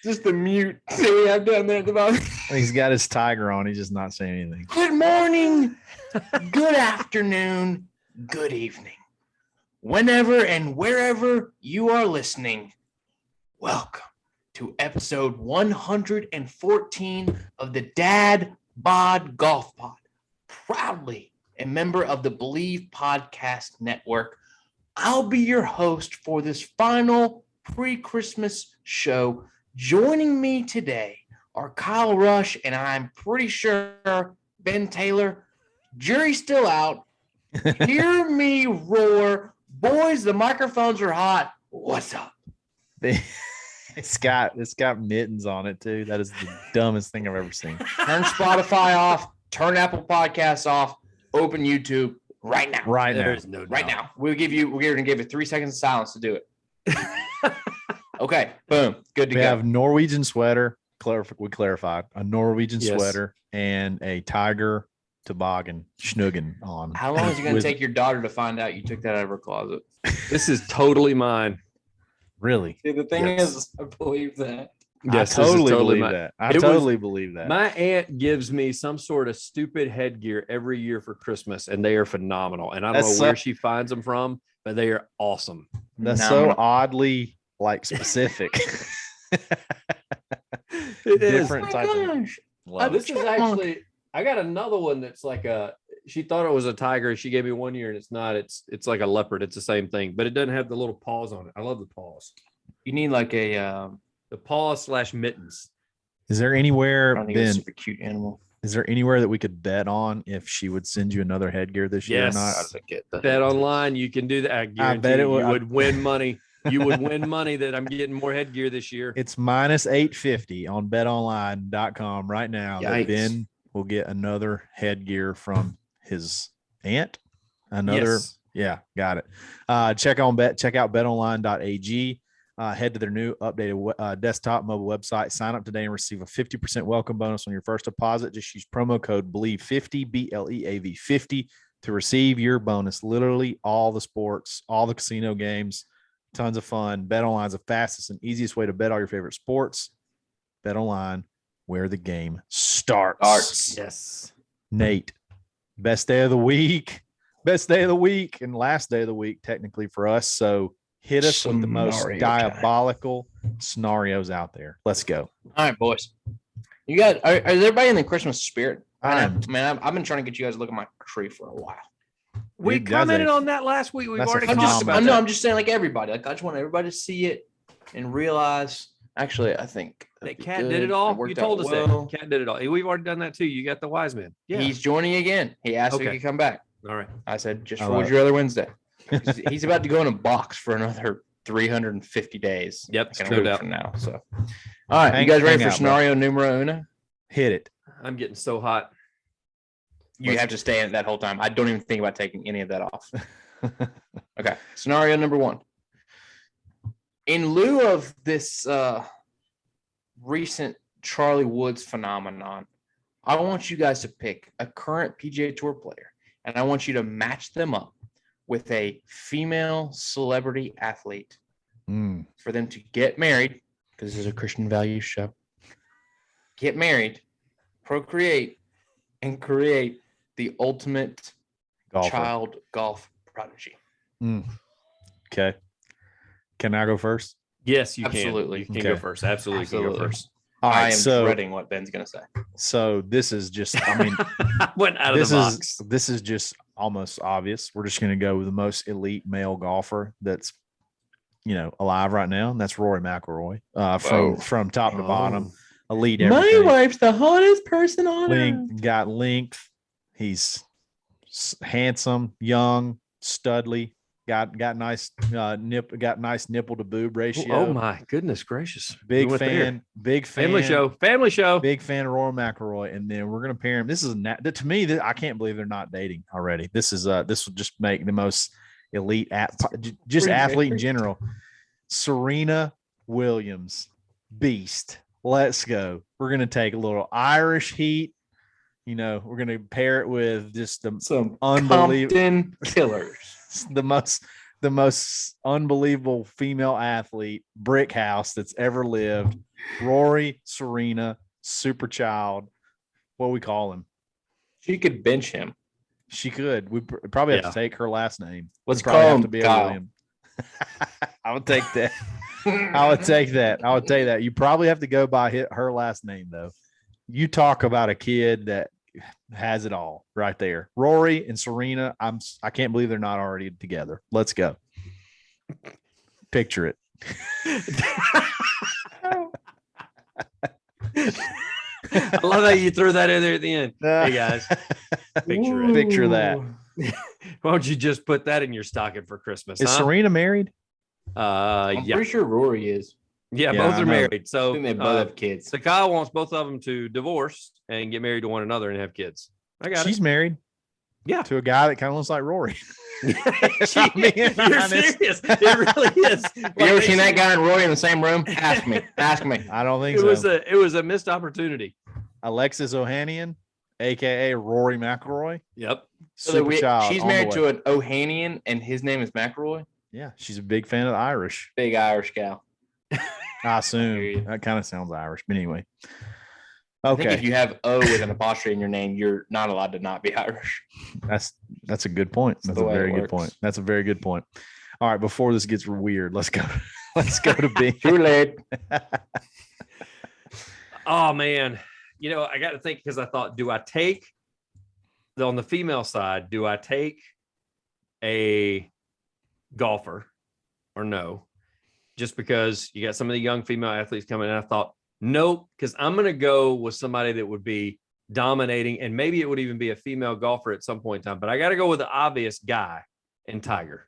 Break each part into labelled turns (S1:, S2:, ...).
S1: just the mute that we have down there at the bottom.
S2: He's got his tiger on. He's just not saying anything.
S1: Good morning, good afternoon, good evening. Whenever and wherever you are listening, welcome to episode 114 of the Dadbods Golf Pod. Proudly a member of the Believe Podcast Network. I'll be your host for this final pre-Christmas show. Joining me today are Kyle Rush, and I'm pretty sure Ben Taylor. Jury's still out. Hear me roar. Boys, the microphones are hot. What's up?
S2: It's got mittens on it too. That is the dumbest thing I've ever seen.
S1: Turn Spotify off. Turn Apple Podcasts off. Open YouTube right now.
S2: Right
S1: now. We're gonna give it 3 seconds of silence to do it. Okay. Boom. Good to go.
S2: We have Norwegian sweater. We clarified a Norwegian sweater and a tiger toboggan schnuggin on.
S1: How long is it going to take your daughter to find out you took that out of her closet?
S3: This is totally mine.
S2: Really?
S1: See, the thing is, I believe that.
S3: Yes,
S2: I totally believe that. I totally believe that.
S3: My aunt gives me some sort of stupid headgear every year for Christmas, and they are phenomenal. And I don't know where she finds them from, but they are awesome.
S2: That's so oddly specific.
S3: It
S2: Different
S3: is.
S2: type of
S3: This is actually. I got another one that's like she thought it was a tiger. She gave me one year and it's not. It's like a leopard. It's the same thing, but it doesn't have the little paws on it. I love the paws.
S1: You need like the
S3: paws / mittens.
S2: Is there anywhere, Ben,
S1: super cute animal?
S2: Is there anywhere that we could bet on if she would send you another headgear this year or not?
S3: Bet online, you can do that. I bet you would win money. You would win money that I'm getting more headgear this year.
S2: It's -850 on betonline.com right now. That Ben will get another headgear from his aunt. Yeah, got it. Check out betonline.ag. Head to their new updated desktop mobile website. Sign up today and receive a 50% welcome bonus on your first deposit. Just use promo code BELIEVE50 BLEAV50 to receive your bonus. Literally all the sports, all the casino games, tons of fun. BetOnline is the fastest and easiest way to bet all your favorite sports. BetOnline, where the game starts.
S3: Yes.
S2: Nate, best day of the week and last day of the week technically for us. So hit us with the most diabolical scenarios out there. Let's go.
S1: All right, boys. You guys, is everybody in the Christmas spirit? I've been trying to get you guys to look at my tree for a while.
S3: We commented on that last week. We've already talked about that.
S1: I'm just saying, like everybody. Like I just want everybody to see it and realize. Actually, I think
S3: that Cat did it all. You told us that Cat did it all. We've already done that too. You got the wise man.
S1: Yeah, he's joining again. He asked if he could come back.
S3: All right.
S1: I said just for your other Wednesday. He's about to go in a box for another 350 days.
S3: Yep,
S1: no doubt from now. So, all right, you guys ready for scenario numero uno?
S2: Hit it.
S3: I'm getting so hot.
S1: You have to stay in it that whole time. I don't even think about taking any of that off. Okay, scenario number one. In lieu of this recent Charlie Woods phenomenon, I want you guys to pick a current PGA Tour player, and I want you to match them up with a female celebrity athlete for them to get married, because this is a Christian values show. Get married, procreate, and create the ultimate child golf prodigy.
S2: Okay. Can I go first?
S3: Yes, you
S1: Absolutely.
S3: can. You can go first. Absolutely. You can go first.
S2: All right,
S1: I am dreading what Ben's going to say.
S2: So this is just,
S3: went out of the box.
S2: This is just almost obvious. We're just going to go with the most elite male golfer that's, alive right now. And that's Rory McIlroy. From top to bottom, elite everything.
S1: My wife's the hottest person on earth.
S2: Got length. He's handsome, young, studly. Got nice nipple to boob ratio.
S3: Oh my goodness gracious!
S2: Big fan.
S3: Family show.
S2: Big fan of Rory McIlroy, and then we're gonna pair him. This is to me. I can't believe they're not dating already. This will just make the most elite athlete in general. Serena Williams, beast. Let's go. We're gonna take a little Irish heat. We're gonna pair it with just some unbelievable
S1: killers.
S2: The most unbelievable female athlete brick house that's ever lived. Rory, Serena, super child. What we call him?
S1: She could bench him.
S2: She could. We probably have to take her last name.
S1: Let's
S2: probably
S1: call
S2: have
S1: him
S2: to be
S1: Kyle.
S2: William. I would take that. I would take that. You probably have to go by her last name, though. You talk about a kid that has it all right there. Rory and Serena. I can't believe they're not already together. Let's go. Picture it.
S3: I love how you threw that in there at the end. Hey guys,
S2: picture that.
S3: Why don't you just put that in your stocking for Christmas?
S2: Is Serena married?
S1: I'm pretty sure Rory is.
S3: Yeah, both are married. So
S1: I think they both have kids.
S3: So Kyle wants both of them to divorce and get married to one another and have kids.
S2: She's married.
S3: Yeah,
S2: to a guy that kind of looks like Rory.
S3: You're serious. It really is.
S1: You ever seen that guy and Rory in the same room? Ask me.
S2: I don't think
S3: it was a missed opportunity.
S2: Alexis Ohanian, aka Rory McIlroy.
S3: Yep.
S1: She's married to an Ohanian, and his name is McIlroy.
S2: Yeah, she's a big fan of the Irish.
S1: Big Irish gal.
S2: I assume that kind of sounds Irish, but anyway. Okay.
S1: I think if you have O with an apostrophe in your name, you're not allowed to not be Irish.
S2: That's a good point. That's a very good point. That's a very good point. All right, before this gets weird, let's go. Let's go to B.
S1: Too late.
S3: Oh man, I got to think because I thought, do I take on the female side? Do I take a golfer or no? Just because you got some of the young female athletes coming in, I thought, nope, because I'm going to go with somebody that would be dominating, and maybe it would even be a female golfer at some point in time. But I got to go with the obvious guy in Tiger,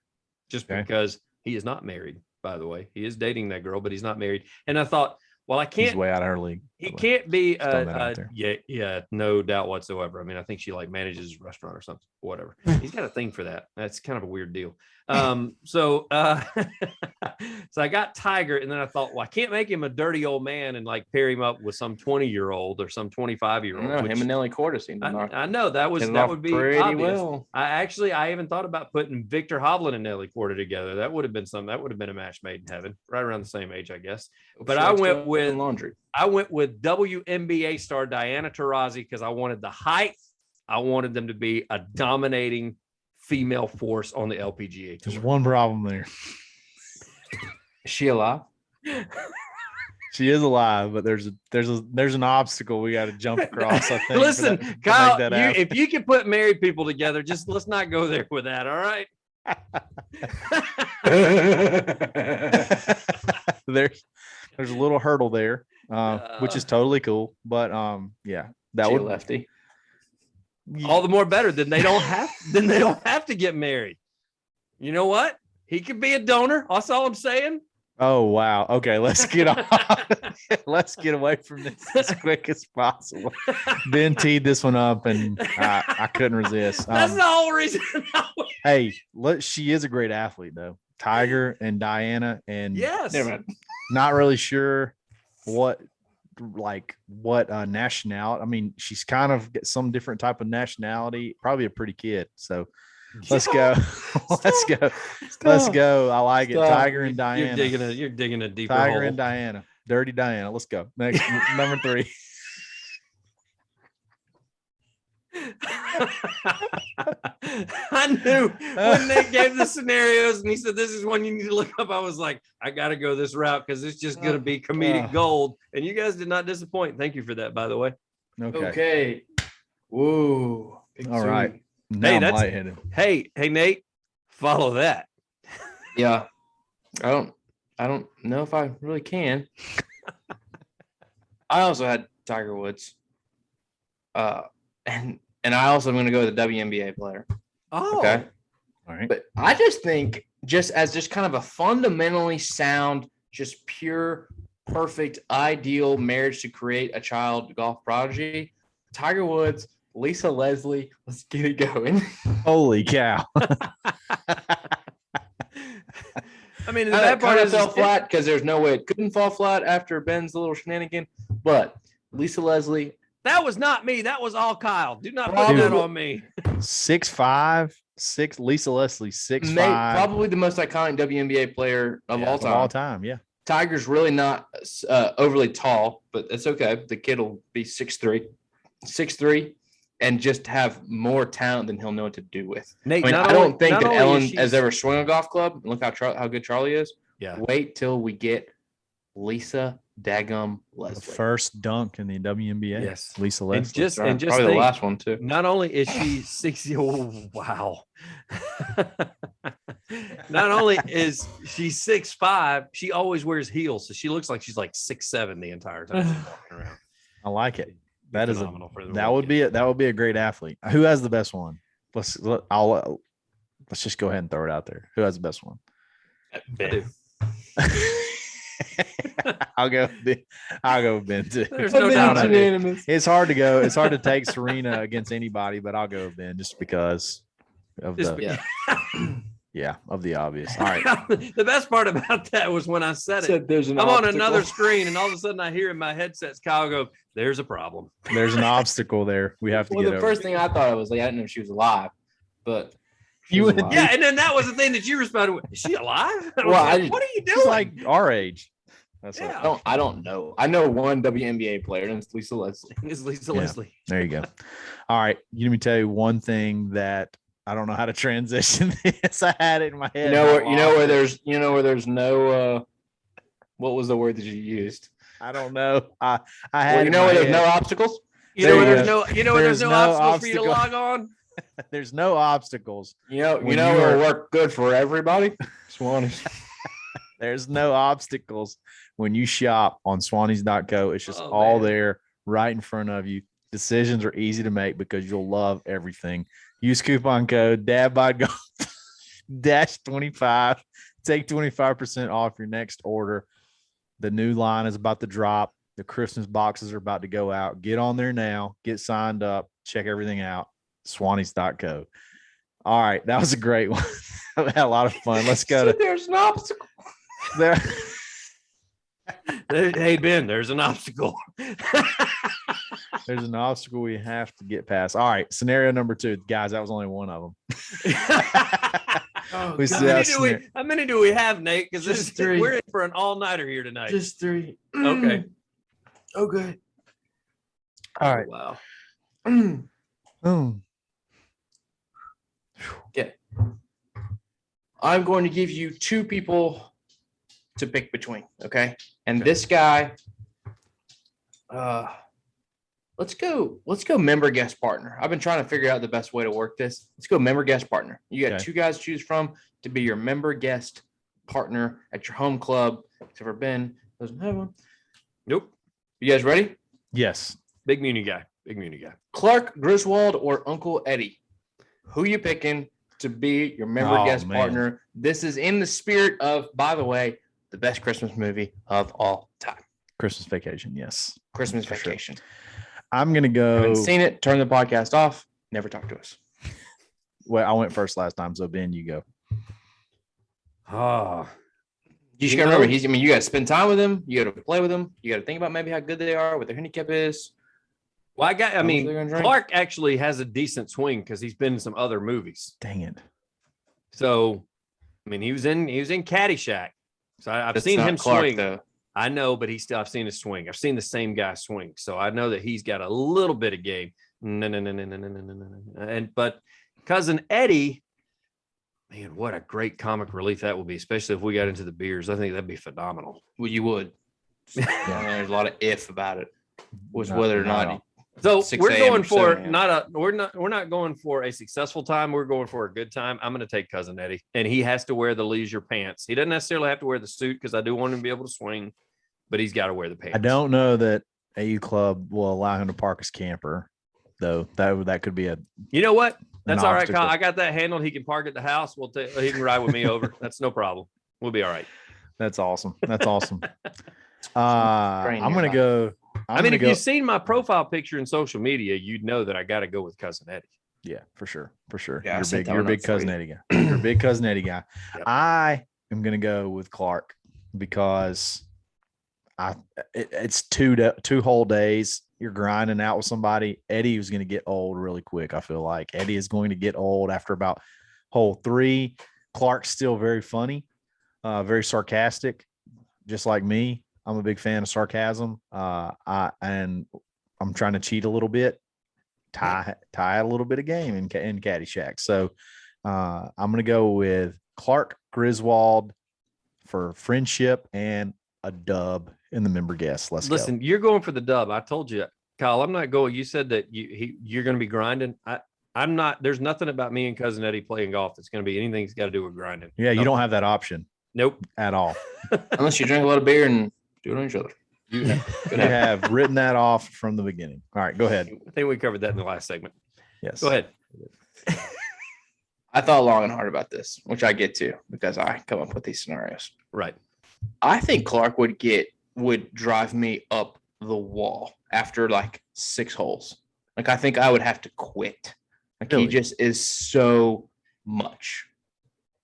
S3: just because he is not married, by the way. He is dating that girl, but he's not married. And I thought, well, I can't.
S2: He's way out of her league.
S3: He can't be. Yeah, no doubt whatsoever. I mean, I think she manages a restaurant or something, whatever. He's got a thing for that. That's kind of a weird deal. So I got Tiger, and then I thought, well, I can't make him a dirty old man and pair him up with some 20-year-old or some 25-year-old.
S1: Him and Nelly Cordes.
S3: I know that would be
S1: pretty
S3: obvious.
S1: well.
S3: I even thought about putting Victor Hovland and Nelly Cordes together. That would have been a match made in heaven, right around the same age, I guess. But I went with
S1: laundry.
S3: I went with WNBA star Diana Taurasi because I wanted the height. I wanted them to be a dominating female force on the LPGA tour.
S2: There's one problem there.
S1: Is she alive?
S2: She is alive, but there's an obstacle we got to jump across. I think.
S3: Listen, Kyle, if you can put married people together, just let's not go there with that. All right.
S2: There's a little hurdle there, which is totally cool. But that would
S1: lefty.
S3: All the more better. Then they don't have to get married. You know what? He could be a donor. That's all I'm saying.
S2: Oh wow. Okay, let's get on. Let's get away from this as quick as possible. Ben teed this one up, and I couldn't resist.
S3: That's the whole reason.
S2: Hey, she is a great athlete, though. Tiger and Diana, and
S3: yes,
S2: not really sure what nationality. I mean, she's kind of got some different type of nationality. Probably a pretty kid. So let's go. Let's go. I like it. Tiger and Diana.
S3: You're digging a deeper
S2: Tiger
S3: hole.
S2: and Diana. Dirty Diana. Let's go. Next, number 3.
S3: I knew when they gave the scenarios and he said, this is one you need to look up. I was like, I got to go this route because it's just going to be comedic gold. And you guys did not disappoint. Thank you for that, by the way.
S1: Okay. Whoa.
S2: All right. Now I'm lightheaded.
S3: Hey, Nate, follow that.
S1: Yeah. I don't know if I really can. I also had Tiger Woods. And I also am going to go with the WNBA player.
S3: Oh.
S1: Okay.
S2: All right.
S1: But I just think as kind of a fundamentally sound, just pure, perfect, ideal marriage to create a child golf prodigy, Tiger Woods, Lisa Leslie, let's get it going.
S2: Holy cow.
S3: I mean, that part
S1: fell flat because there's no way it couldn't fall flat after Ben's little shenanigan. But Lisa Leslie.
S3: That was not me. That was all Kyle. Do not put that on me.
S2: 6'5", Lisa Leslie, 6'5".
S1: Probably the most iconic WNBA player of all time.
S2: Yeah.
S1: Tiger's really not overly tall, but it's okay. The kid will be 6'3", and just have more talent than he'll know what to do with.
S3: Nate,
S1: I don't think that Ellen has ever swung a golf club. Look how good Charlie is.
S3: Yeah.
S1: Wait till we get Lisa Daggum Leslie.
S2: The first dunk in the WNBA.
S3: Yes.
S2: Lisa Leslie.
S3: And just
S1: probably
S3: think,
S1: the last one too.
S3: not only is she 60, oh, wow. Not only is she 6'5", she always wears heels. So she looks like she's like 6'7" the entire time she's walking around.
S2: I like it. That is
S3: phenomenal for the
S2: that would be a great athlete. Who has the best one? Let's just go ahead and throw it out there. Who has the best one?
S3: Ben.
S2: I'll go with Ben too.
S3: There's no doubt I do.
S2: It's hard to go. It's hard to take Serena against anybody, but I'll go with Ben just because of the obvious. All right.
S3: The best part about that was when I said it. I'm on another screen, and all of a sudden I hear in my headsets Kyle go, "There's a problem.
S2: There's an obstacle there. We have to get over."
S1: The first thing I thought was like I didn't know if she was alive, but
S3: Yeah, and then that was the thing that you responded with. Is she alive? What are you doing?
S2: She's like our age.
S1: I don't know. I know one WNBA player, and it's Lisa Leslie.
S3: It's Lisa Leslie.
S2: There you go. All right. Let me tell you one thing that I don't know how to transition this. I had it in my head.
S1: You know where there's no what was the word that you used?
S2: I don't know. I had
S1: where there's no obstacles?
S3: You know where there's no obstacles for you to log on?
S2: There's no obstacles.
S1: You know it'll work good for everybody. Swannies.
S2: There's no obstacles when you shop on Swannies.co. It's just all there right in front of you. Decisions are easy to make because you'll love everything. Use coupon code DADBOD-25. Take 25% off your next order. The new line is about to drop. The Christmas boxes are about to go out. Get on there now. Get signed up. Check everything out. Swannies.co. All right. That was a great one. I had a lot of fun. Let's go to.
S1: There's an obstacle.
S2: There.
S3: Hey, Ben, there's an obstacle.
S2: There's an obstacle we have to get past. All right. Scenario number 2. Guys, that was only one of them.
S3: How many do we have, Nate? Because we're in for an all-nighter here tonight.
S1: Just 3.
S3: Okay.
S1: Okay.
S2: All right.
S3: Wow.
S1: Okay. I'm going to give you 2 people to pick between. Okay. And this guy, let's go member guest partner. I've been trying to figure out the best way to work this. Let's go member guest partner. You got 2 guys to choose from to be your member guest partner at your home club. Except for Ben doesn't have one.
S3: Nope.
S1: You guys ready?
S2: Yes.
S3: Big Muni guy.
S1: Clark Griswold or Uncle Eddie? Who you picking to be your member guest partner? This is in the spirit of, by the way, the best Christmas movie of all time.
S2: Christmas Vacation. Yes.
S1: Christmas Vacation.
S2: Sure. I'm going to go.
S1: Haven't seen it. Turn the podcast off. Never talk to us.
S2: Well, I went first last time. So Ben, you go.
S1: You just got to remember, you got to spend time with him. You got to play with him. You got to think about maybe how good they are, what their handicap is.
S3: Well, Clark actually has a decent swing because he's been in some other movies.
S2: Dang it.
S3: So, he was in Caddyshack. So I've seen him swing. Though. I know, but I've seen his swing. I've seen the same guy swing. So I know that he's got a little bit of game. No. But cousin Eddie, man, what a great comic relief that would be, especially if we got into the beers. I think that'd be phenomenal.
S1: Well, you would. Yeah, there's a lot of if about it. Was whether or not.
S3: So we're going for we're not going for a successful time. We're going for a good time. I'm going to take cousin Eddie, and he has to wear the leisure pants. He doesn't necessarily have to wear the suit because I do want him to be able to swing, but he's got to wear the pants.
S2: I don't know that AU Club will allow him to park his camper, though. That could be a.
S3: You know what? That's all right, Kyle. I got that handled. He can park at the house. He can ride with me over. That's no problem. We'll be all right.
S2: That's awesome. I'm going to go.
S3: If you've seen my profile picture in social media, you'd know that I got to go with cousin Eddie.
S2: Yeah, for sure.
S1: Yeah,
S2: you're a big cousin Eddie guy. You're a big cousin Eddie guy. Yep. I am going to go with Clark because it's 2 whole days. You're grinding out with somebody. Eddie is going to get old really quick. I feel like Eddie is going to get old after about hole 3. Clark's still very funny, very sarcastic. just like me, I'm a big fan of sarcasm. And I'm trying to cheat a little bit, tie a little bit of game in Caddyshack. So I'm going to go with Clark Griswold for friendship and a dub in the member guest.
S3: Listen, you're going for the dub. I told you, Kyle, I'm not going. You said that you're going to be grinding. I'm not. There's nothing about me and Cousin Eddie playing golf that's going to be anything that's got to do with grinding.
S2: Yeah, you don't have that option.
S3: Nope.
S2: At all.
S1: Unless you drink a lot of beer and do it on each other.
S2: You have written that off from the beginning. All right, go ahead.
S3: I think we covered that in the last segment.
S2: Yes.
S3: Go ahead.
S1: I thought long and hard about this, which I get to because I come up with these scenarios.
S3: Right.
S1: I think Clark would drive me up the wall after like 6 holes. Like I think I would have to quit. Like
S2: Really?
S1: he just is so much.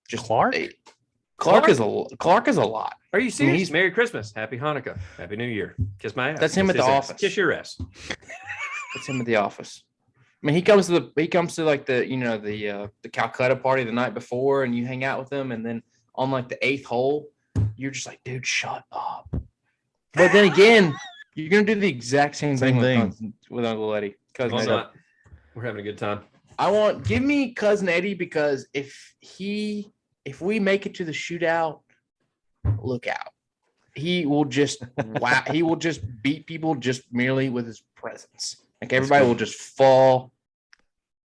S1: Just
S2: Clark?
S1: Clark is a lot.
S3: Are you serious?
S1: he's-
S3: Merry Christmas. Happy Hanukkah. Happy New Year. Kiss my ass.
S1: That's him
S3: Kiss
S1: at the
S3: his ass.
S1: office.
S3: Kiss your ass.
S1: It's him at the office. I mean, he comes to like the Calcutta party the night before, and you hang out with him, and then on like the 8th hole, you're just like, dude, shut up. But then again, you're gonna do the exact same thing with Uncle Eddie. Cousin Eddie.
S3: Not. We're having a good time.
S1: Give me Cousin Eddie because if we make it to the shootout, look out. He will just he will just beat people just merely with his presence. Like everybody will just fall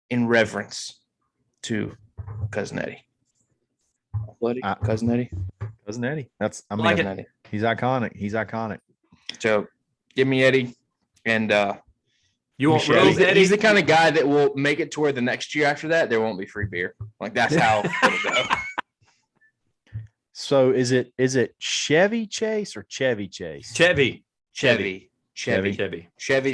S1: in reverence to Cousin Eddie. Cousin Eddie.
S2: Cousin Eddie.
S1: Cousin Eddie.
S2: He's iconic.
S1: So give me Eddie, and
S3: You want
S1: he's,
S3: Rose Eddie?
S1: he's the kind of guy that will make it to where the next year after that there won't be free beer. Like that's how it'll go.
S2: So is it Chevy Chase or Chevy Chase?
S3: Chevy.
S1: Chevy's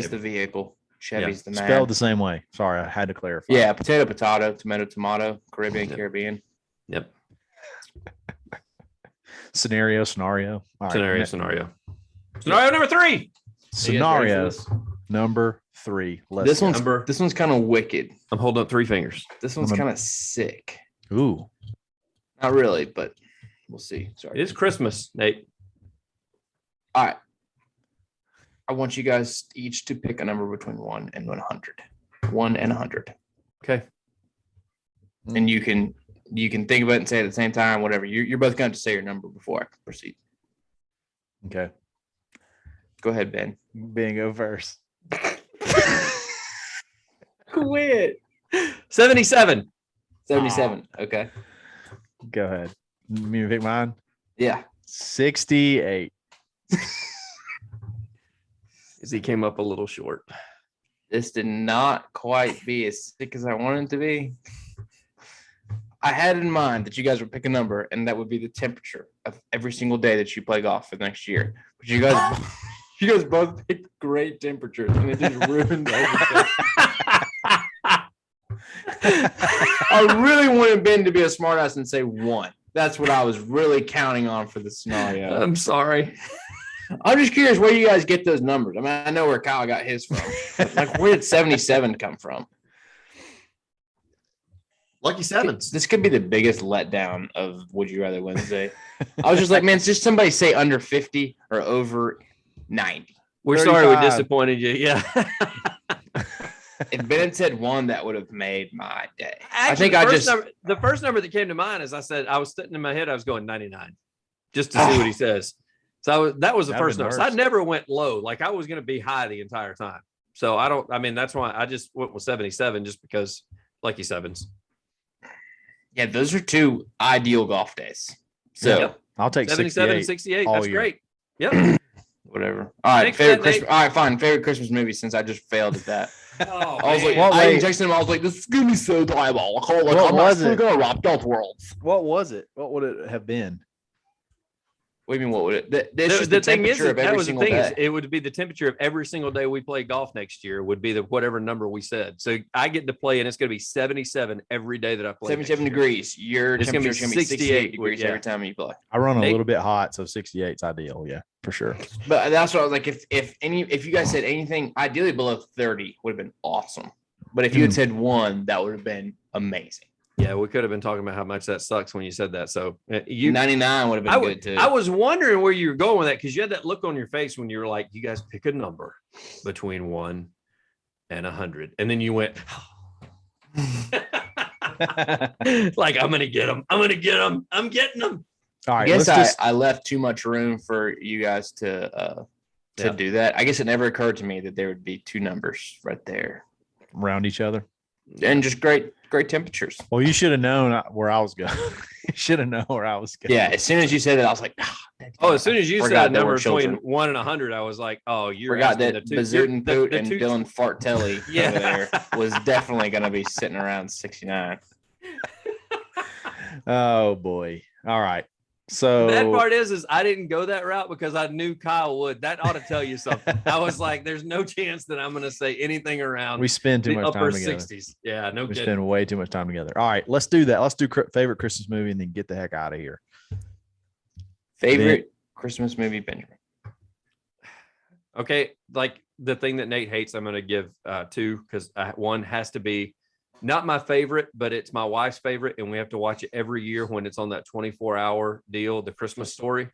S1: the vehicle. Chevy's the man.
S2: Spelled the same way. Sorry, I had to clarify.
S1: Yeah, potato, tomato, Caribbean.
S3: Yep.
S2: Scenario. All right.
S3: Scenario number 3.
S2: Scenario number 3.
S1: This one's kind of wicked.
S3: I'm holding up 3 fingers.
S1: This one's kind of sick.
S2: Ooh.
S1: Not really, but we'll see. Sorry.
S3: It is Christmas, Nate.
S1: All right. I want you guys each to pick a number between 1 and 100. 1 and 100.
S3: Okay.
S1: And you can think about it and say it at the same time, whatever. You're both going to say your number before I proceed.
S2: Okay.
S1: Go ahead, Ben.
S2: Ben, go first.
S1: Quit.
S3: 77.
S1: 77. Okay.
S2: Go ahead. Me to pick mine?
S1: Yeah.
S2: 68.
S3: He came up a little short.
S1: This did not quite be as sick as I wanted it to be. I had in mind that you guys would pick a number, and that would be the temperature of every single day that you play golf for the next year. But you guys both picked great temperatures, and it just ruined everything. I really wanted Ben to be a smartass and say 1. That's what I was really counting on for the scenario.
S3: I'm sorry.
S1: I'm just curious where you guys get those numbers. I mean, I know where Kyle got his from. Like, where did 77 come from?
S3: Lucky sevens.
S1: This could be the biggest letdown of Would You Rather Wednesday. I was just like, man, it's just somebody say under 50 or over 90.
S3: We're
S2: 35.
S3: sorry we disappointed you. Yeah.
S1: If Ben had said 1, that would have made my day.
S3: Actually, the first number that came to mind is I was sitting in my head, I was going 99 just to see what he says. So that was the first number. So I never went low. Like I was going to be high the entire time. So that's why I just went with 77 just because lucky sevens.
S1: Yeah, those are 2 ideal golf days. So
S3: Yep.
S2: I'll take
S3: 77 and 68. That's great. Yep.
S1: whatever. All right, favorite Christmas. All right, fine. Favorite Christmas movie since I just failed at that.
S3: Oh,
S1: I was like, I texted him. I was like, "This is gonna be so diabolical. Like,
S2: What
S1: I'm
S2: was
S1: not
S2: it?
S1: gonna rob both worlds."
S2: What was it? What would it have been?
S1: What do you mean? What would it? This is
S3: the
S1: the
S3: thing is,
S1: temperature of
S3: that
S1: every
S3: was the
S1: single
S3: thing.
S1: day.
S3: Is it would be the temperature of every single day we play golf next year would be the whatever number we said. So I get to play, and it's going to be 77 every day that I play.
S1: 77 degrees. Your
S3: It's gonna be
S1: temperature is going to be 68 degrees
S3: yeah.
S1: every time you play.
S2: I run a
S3: Nate?
S2: little bit hot, so 68 is ideal. Yeah, for sure.
S1: But that's what I was like. If you guys said anything ideally below 30 would have been awesome. But if you had said 1, that would have been amazing.
S3: Yeah, we could have been talking about how much that sucks when you said that. So
S1: 99 would have been good too.
S3: I was wondering where you were going with that because you had that look on your face when you were like, "You guys pick a number between 1 and 100," and then you went, "Like I'm gonna get them. I'm gonna get them. I'm getting them."
S2: All right,
S1: I guess I left too much room for you guys to do that. I guess it never occurred to me that there would be two numbers right there
S2: around each other,
S1: and just great temperatures.
S2: Well, you should have known where I was going. You should have known where I was going.
S1: Yeah, as soon as you said it, I was like,
S3: as soon as you said a number between 1 and 100, I was like, oh, you're
S1: forgot that Bazootin Poot and Dylan Fartelli over there was definitely going to be sitting around 69.
S2: Oh boy! All right. So
S3: the bad part is I didn't go that route because I knew Kyle would. That ought to tell you something. I was like, there's no chance that I'm going to say anything around.
S2: We spend too much time together.
S3: 60s. Yeah, no
S2: we
S3: kidding.
S2: Spend way too much time together. All right, let's do that. Let's do favorite Christmas movie and then get the heck out of here.
S1: Favorite Christmas movie, Benjamin?
S3: Okay, like the thing that Nate hates, I'm going to give 2 because one has to be not my favorite, but it's my wife's favorite, and we have to watch it every year when it's on that 24-hour deal, The Christmas Story,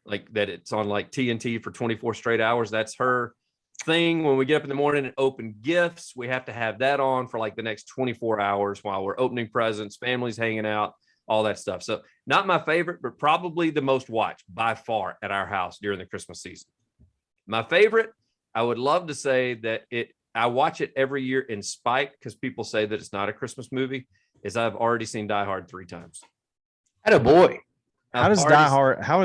S3: like that it's on like TNT for 24 straight hours. That's her thing. When we get up in the morning and open gifts, we have to have that on for like the next 24 hours while we're opening presents, families hanging out, all that stuff. So not my favorite, but probably the most watched by far at our house during the Christmas season. My favorite, I would love to say that I watch it every year in spite because people say that it's not a Christmas movie, is I've already seen Die Hard 3 times.
S1: Attaboy.
S2: How is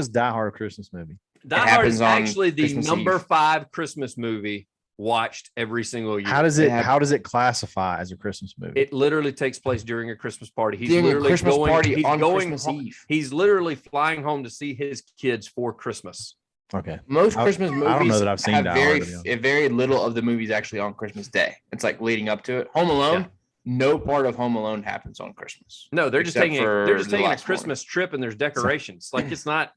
S2: Die Hard a Christmas movie?
S3: Die Hard is actually the number 5 Christmas movie watched every single year.
S2: How does it classify as a Christmas movie?
S3: It literally takes place during a Christmas party. He's
S1: during
S3: literally
S1: a Christmas
S3: going,
S1: party
S3: he's
S1: on
S3: going
S1: Christmas
S3: home,
S1: Eve.
S3: He's literally flying home to see his kids for Christmas.
S2: Okay.
S1: Most Christmas movies
S2: I don't know that I've seen
S1: have
S2: Die
S1: very little of the movies actually on Christmas Day. It's like leading up to it. Home Alone, no part of Home Alone happens on Christmas.
S3: No, they're just taking a Christmas trip and there's decorations. Like it's not,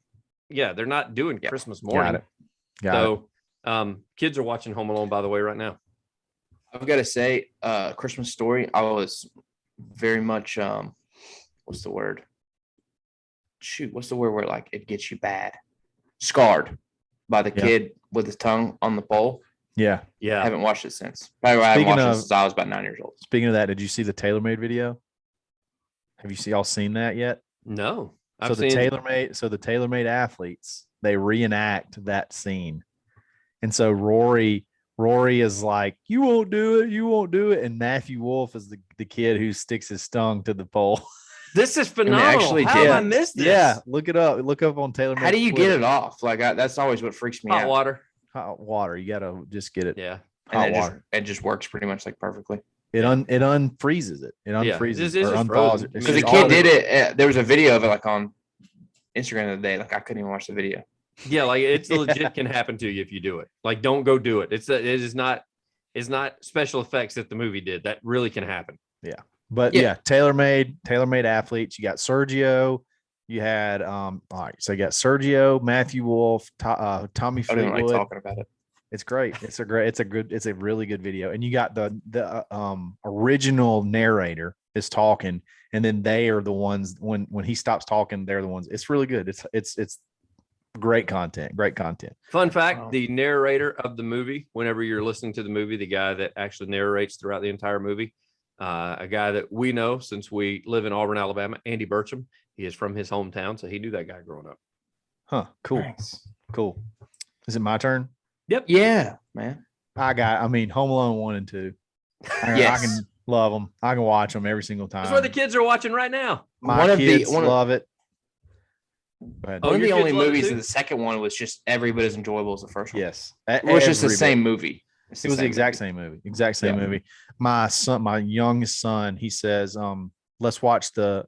S3: they're not doing Christmas morning.
S2: Got it.
S3: Kids are watching Home Alone, by the way, right now.
S1: I've got to say, Christmas Story, I was very much, what's the word? What's the word where like it gets you bad? Scarred by the kid with his tongue on the pole.
S2: Yeah.
S1: I haven't watched it since. Probably I haven't watched it since I was about 9 years old.
S2: Speaking of that, did you see the TaylorMade video? Have you all seen that yet?
S3: No.
S2: The TaylorMade athletes, they reenact that scene. And so Rory is like, you won't do it. And Matthew Wolf is the kid who sticks his tongue to the pole.
S3: This is phenomenal. How did I miss this?
S2: Yeah, look it up. Look up on TaylorMade.
S1: How do you get it off? Like that's always what freaks me out.
S3: Hot
S2: water. You gotta just get it.
S3: Yeah.
S2: Hot water.
S1: It just works pretty much like perfectly.
S2: It unfreezes it. It unfreezes it or unthaws it.
S1: Because the kid did it. There was a video of it like on Instagram the other day. Like I couldn't even watch the video.
S3: Yeah, like it's legit can happen to you if you do it. Like don't go do it. It's not special effects that the movie did. That really can happen.
S2: Yeah. But TaylorMade athletes. You got Sergio. You had all right. So you got Sergio, Matthew Wolf, Tommy Fleetwood.
S1: I don't like talking about it.
S2: It's great. It's a really good video. And you got the original narrator is talking, and then they are the ones when he stops talking, they're the ones. It's really good. It's great content. Great content.
S3: Fun fact: the narrator of the movie, whenever you're listening to the movie, the guy that actually narrates throughout the entire movie. A guy that we know since we live in Auburn, Alabama, Andy Burcham. He is from his hometown, so he knew that guy growing up.
S2: Huh. Cool.
S1: Nice.
S2: Cool. Is it my turn?
S3: Yep.
S1: Yeah, man.
S2: Home Alone 1 and 2. I can love them. I can watch them every single time.
S3: That's what the kids are watching right now.
S2: My kids love it.
S1: One of the only movies in the second one was just every bit as enjoyable as the first one.
S2: Yes.
S1: It was just the same movie.
S2: It was the exact same movie. Movie. My youngest son, he says, let's watch the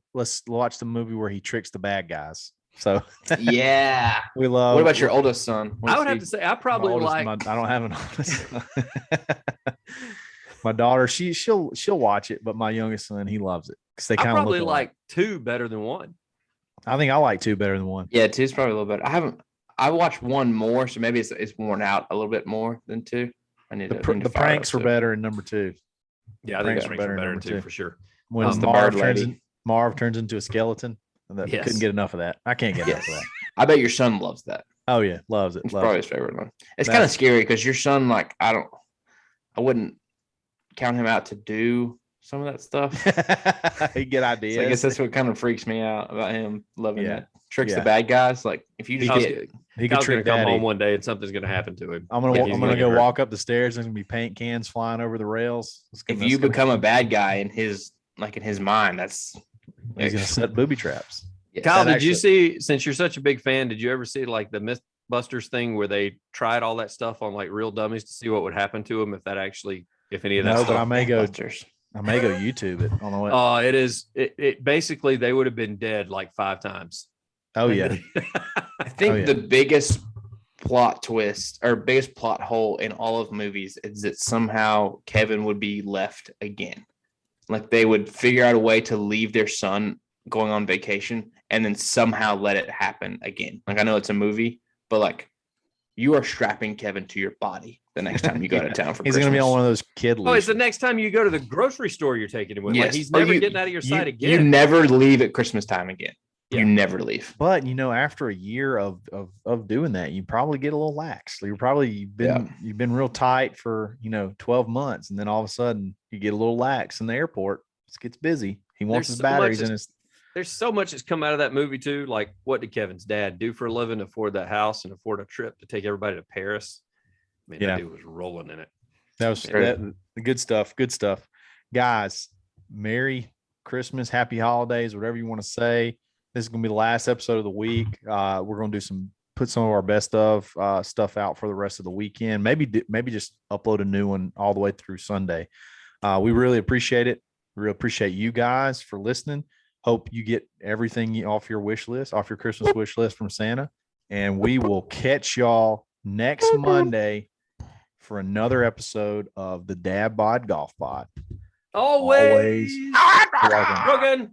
S2: movie where he tricks the bad guys. So
S1: yeah,
S2: we love.
S1: What about your oldest son?
S3: I would have to say I probably like.
S2: I don't have an oldest son. My daughter, she'll watch it, but my youngest son, he loves it because they kind of
S3: probably like 2 better than 1.
S2: I think I like 2 better than 1.
S1: Yeah, 2's probably a little better. I watched 1 more, so maybe it's worn out a little bit more than 2.
S2: The pranks were better in number 2.
S3: Yeah, I think the pranks were better in 2 for sure.
S2: When Marv Marv turns into a skeleton.
S3: Yes.
S2: Couldn't get enough of that. I can't get enough of that.
S1: I bet your son loves that.
S2: Oh yeah, loves it.
S1: It's
S2: loves
S1: probably
S2: it.
S1: his favorite one. It's kind of scary because your son, like, I wouldn't count him out to do some of that stuff.
S2: He get ideas.
S1: So I guess that's what kind of freaks me out about him loving
S2: Yeah.
S1: that. Tricks
S2: Yeah.
S1: the bad guys. Like, if you just get,
S2: he could
S3: Kyle's
S2: trick
S3: gonna come
S2: Daddy.
S3: home one day and something's gonna happen to him.
S2: I'm gonna go walk up the stairs. There's gonna be paint cans flying over the rails.
S1: if you become a bad guy in his mind, that's
S2: he's gonna set booby traps.
S1: yeah.
S3: Kyle,
S2: That
S3: did you see? Since you're such a big fan, did you ever see like the MythBusters thing where they tried all that stuff on like real dummies to see what would happen to them if any of that
S2: No,
S3: stuff?
S2: but I may go
S1: Mythbusters.
S2: YouTube it on the way.
S3: Oh, it is. It basically they would have been dead like 5 times.
S2: Oh yeah.
S1: I think
S2: Oh, yeah.
S1: the biggest plot twist or biggest plot hole in all of movies is that somehow Kevin would be left again. Like they would figure out a way to leave their son going on vacation and then somehow let it happen again. Like I know it's a movie, but like you are strapping Kevin to your body the next time you go to town for
S2: He's
S1: Christmas.
S2: gonna be on one of those kid leashes.
S3: Oh, it's the next time you go to the grocery store you're taking him with.
S1: Yes.
S3: Like he's
S1: Or
S3: never
S1: you-
S3: getting out of your sight
S1: You
S3: again.
S1: never leave at Christmas time again.
S3: Yeah.
S1: You never leave.
S2: But after a year of doing that, you probably get a little lax. You've been real tight for 12 months, and then all of a sudden you get a little lax in the airport. It gets busy. He wants
S3: There's
S2: his
S3: so
S2: batteries
S3: much
S2: in his.
S3: There's so much that's come out of that movie too. Like, what did Kevin's dad do for a living to afford that house and afford a trip to take everybody to Paris? I mean,
S2: Yeah.
S3: that dude was rolling in it.
S2: That was the good stuff. Good stuff, guys. Merry Christmas, Happy Holidays, whatever you want to say. This is gonna be the last episode of the week. We're gonna put some of our best of stuff out for the rest of the weekend. Maybe just upload a new one all the way through Sunday. We really appreciate it. We really appreciate you guys for listening. Hope you get everything off your Christmas wish list from Santa. And we will catch y'all next Monday for another episode of the Dadbod Golf Pod.
S3: Always.
S2: You're welcome.
S3: Rogan.